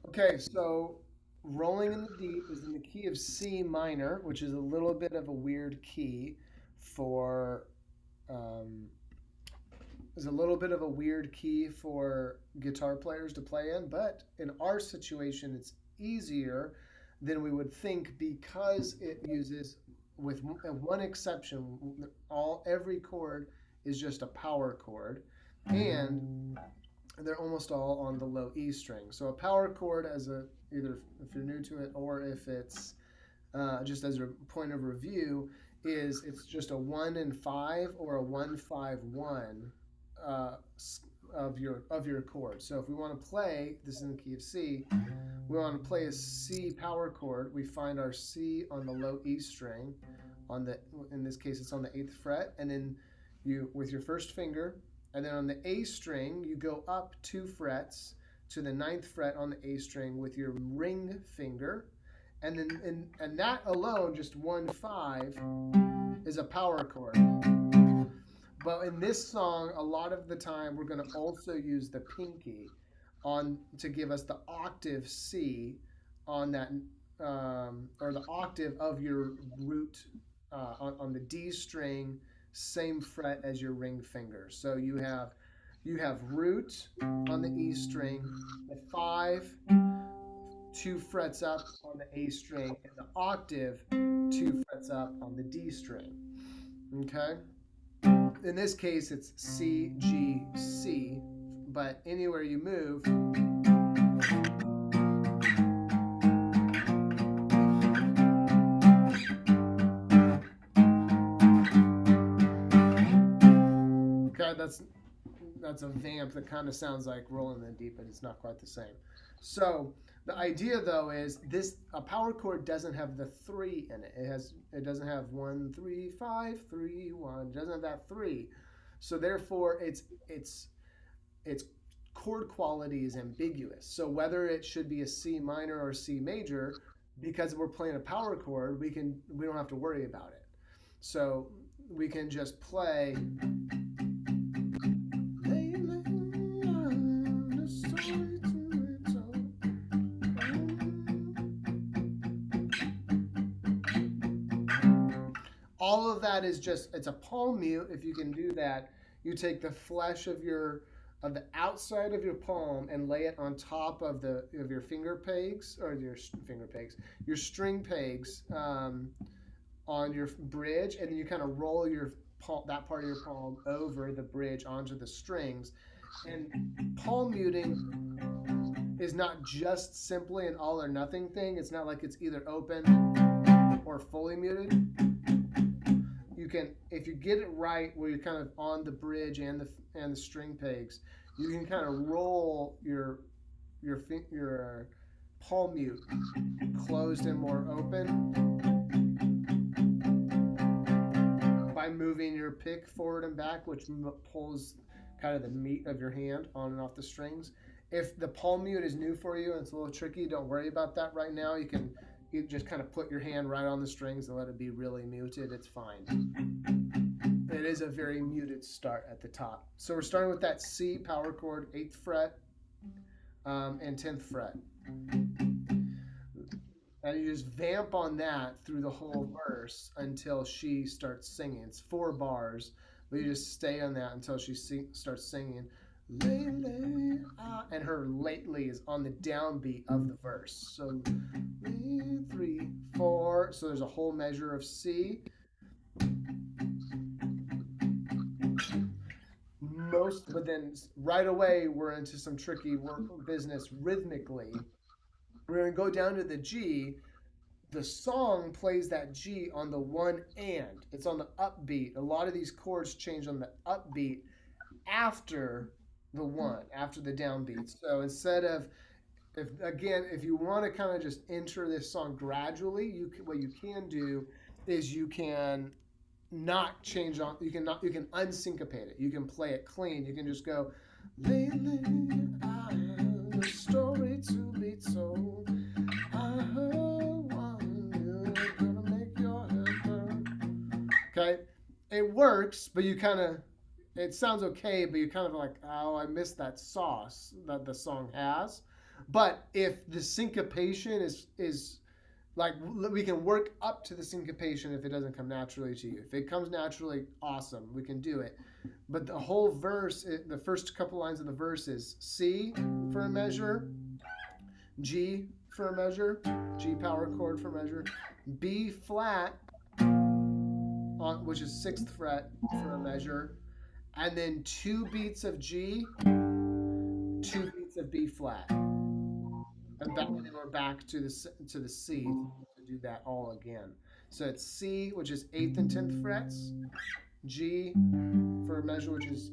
Okay, so Rolling in the Deep is in the key of C minor, which is a little bit of a weird key for um, is a little bit of a weird key for guitar players to play in, but in our situation, it's easier than we would think because it uses, with one exception, all every chord is just a power chord, and they're almost all on the low E string. So a power chord, as a either if you're new to it or if it's just as a point of review, is it's just a 1 and 5 or a 1 5 1 uh, of your chord. So if we want to play this is in the key of C, we want to play a C power chord. We find our C on the low E string, on the in this case it's on the eighth fret, and then you with your first finger, and then on the A string you go up 2 frets to the ninth fret on the A string with your ring finger, and then and that alone, just 1 5, is a power chord. But in this song, a lot of the time we're going to also use the pinky on to give us the octave C on that, or the octave of your root, on the D string, same fret as your ring finger. So you have root on the E string, the 5 2 frets up on the A string, and the octave 2 frets up on the D string. Okay? In this case, it's C, G, C, but anywhere you move, okay, that's a vamp that kind of sounds like Rolling in the Deep, but it's not quite the same. So the idea though is this: a power chord doesn't have the three in it. It doesn't have 1 3 5 3 1. It doesn't have that three. So therefore, its chord quality is ambiguous. So whether it should be a C minor or C major, because we're playing a power chord, we don't have to worry about it. So we can just play. All of that is just, it's a palm mute. If you can do that, you take the flesh of the outside of your palm and lay it on top of your finger pegs, or your finger pegs, your string pegs, on your bridge, and then you kind of roll your palm, that part of your palm, over the bridge onto the strings. And palm muting is not just simply an all or nothing thing. It's not like it's either open or fully muted. You can, if you get it right where you're kind of on the bridge and the string pegs, you can kind of roll your palm mute closed and more open by moving your pick forward and back, which pulls kind of the meat of your hand on and off the strings. If the palm mute is new for you and it's a little tricky, don't worry about that right now. You just kind of put your hand right on the strings and let it be really muted. It's fine. It is a very muted start at the top. So we're starting with that C power chord, 8th fret, and 10th fret. And you just vamp on that through the whole verse until she starts singing. It's 4 bars, but you just stay on that until she starts singing. Lately, and her lately is on the downbeat of the verse. So 3 4. So there's a whole measure of C. But then right away we're into some tricky work business rhythmically. We're gonna go down to the G. The song plays that G on the one and. It's on the upbeat. A lot of these chords change on the upbeat after the one, after the downbeat. So instead of, if you want to kind of just enter this song gradually, what you can do is you can not change on, you can unsyncopate it, you can play it clean, you can just go, lately I have a story to be told, I heard one gonna make your head burn. Okay, it works, but you kind of, it sounds okay, but you kind of like, oh, I missed that sauce that the song has. But if the syncopation is like, we can work up to the syncopation if it doesn't come naturally to you. If it comes naturally, awesome, we can do it. But the whole verse, the first couple lines of the verse is C for a measure, G for a measure, G power chord for measure, B flat, which is 6th fret for a measure, and then 2 beats of G, 2 beats of B flat. And then we're back to the C to do that all again. So it's C, which is 8th and 10th frets, G for a measure, which is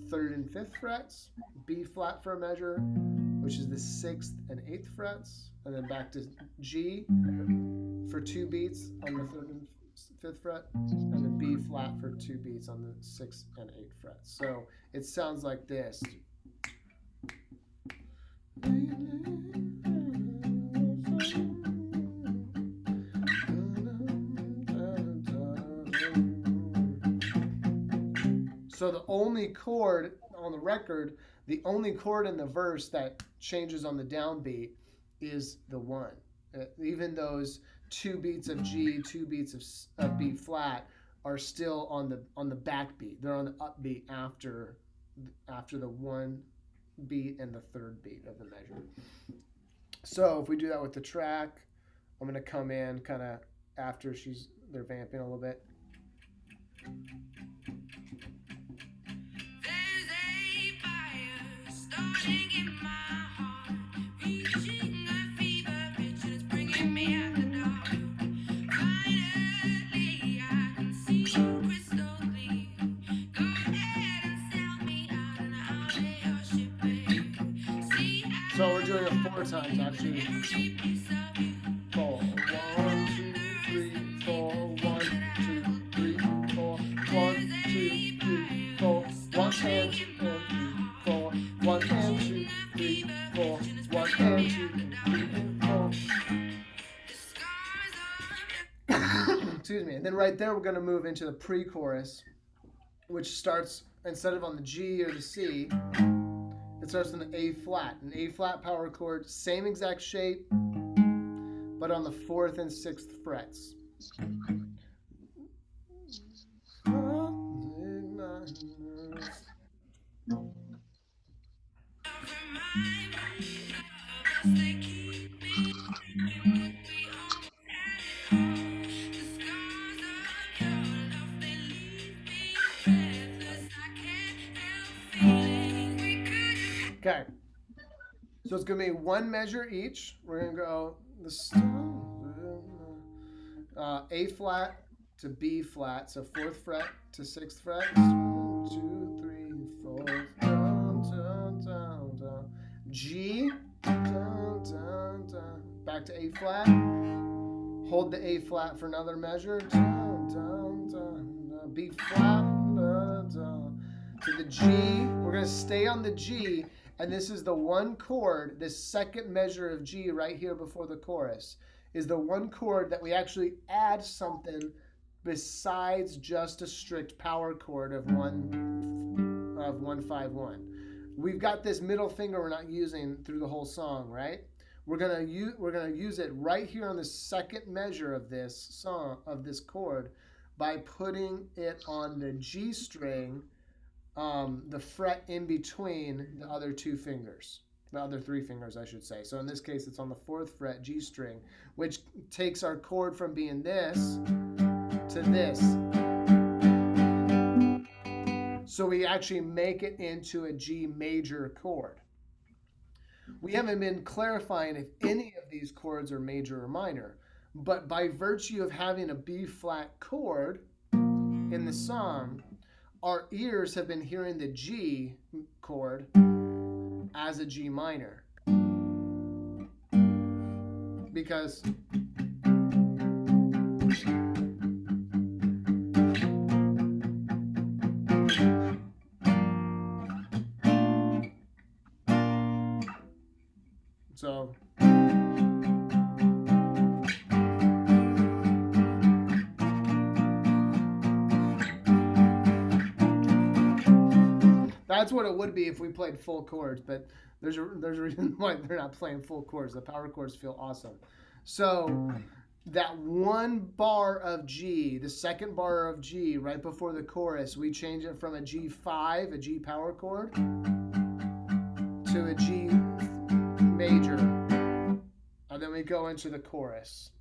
3rd and 5th frets, B flat for a measure, which is the 6th and 8th frets, and then back to G for 2 beats on the 3rd and 5th fret, and then B flat for 2 beats on the 6th and 8th frets. So it sounds like this. So the only chord on the record, the only chord in the verse that changes on the downbeat is the 1. Even those 2 beats of G, 2 beats of B flat are still on the backbeat. They're on the upbeat after the 1 beat and the 3rd beat of the measure. So if we do that with the track, I'm going to come in kind of after they're vamping a little bit. There's a fire starting in my heart, reaching a fever pitch and it's bringing me out the dark. Finally, I can see you crystal clear. Go ahead and sell me out and I'll lay your ship bare. See, So we're doing it 4 times actually. every piece of you. 4. 1, 2, 3, 4. 1, 2, 3, 4. 1, 2, 3, 4. 1 and 2 and 3, 4. 1 and 2, 3, 4. 1 and 2, 3 and 4. Excuse me. And then right there, we're going to move into the pre-chorus, which starts, instead of on the G or the C, it starts on the A flat. An A flat power chord, same exact shape, but on the 4th and 6th frets. Okay, so it's going to be 1 measure each. We're going to go A flat to B flat, so 4th fret to 6th fret. 1, 2, 3, 4. Down, down, down, down. G, down, down, down. Back to A flat. Hold the A flat for another measure. Down, down, down, down. B flat, down, down. To the G. We're going to stay on the G. And this is the 1 chord, this 2nd measure of G right here before the chorus, is the 1 chord that we actually add something besides just a strict power chord of 1-5-1. We've got this middle finger we're not using through the whole song, right? We're gonna use it right here on the 2nd measure of this song, of this chord, by putting it on the G string, the fret in between the other 2 fingers, the other 3 fingers, I should say. So in this case, it's on the 4th fret G string, which takes our chord from being this to this. So we actually make it into a G major chord. We haven't been clarifying if any of these chords are major or minor, but by virtue of having a B flat chord in the song, our ears have been hearing the G chord as a G minor. Because so That's what it would be if we played full chords, but there's a reason why they're not playing full chords. The power chords feel awesome. So that one bar of G, the second bar of G, right before the chorus, we change it from a G5, a G power chord, to a G major, and then we go into the chorus.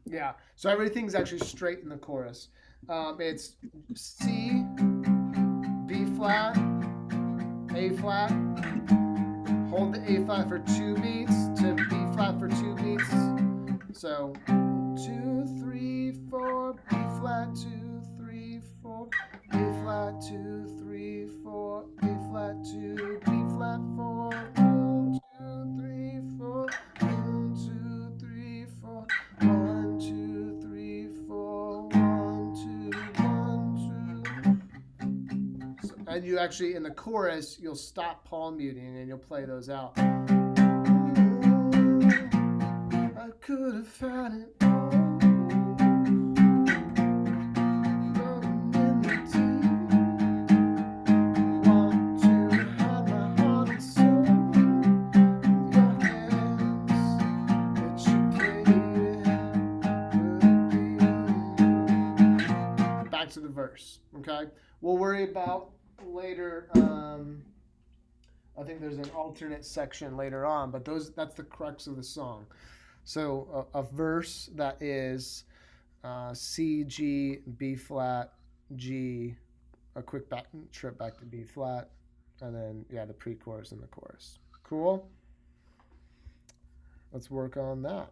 Yeah, so everything's actually straight in the chorus. It's C, B flat, A flat. Hold the A flat for 2 beats to B flat for 2 beats. So 2, 3, 4, B flat, 2, 3, 4, A flat, 2, 3, 4, A flat, 2, B flat, 4, 1, 2, 3, 4, 1, 2, 3, 4, 1, 2, 3, 4, 1, 2, 1, 2. So, and you actually, in the chorus, you'll stop palm muting and you'll play those out. I could have found it all. Back to the verse, okay? We'll worry about later. I think there's an alternate section later on, but that's the crux of the song. So a verse that is C, G, B flat, G, a quick trip back to B flat, and then the pre-chorus and the chorus. Cool. Let's work on that.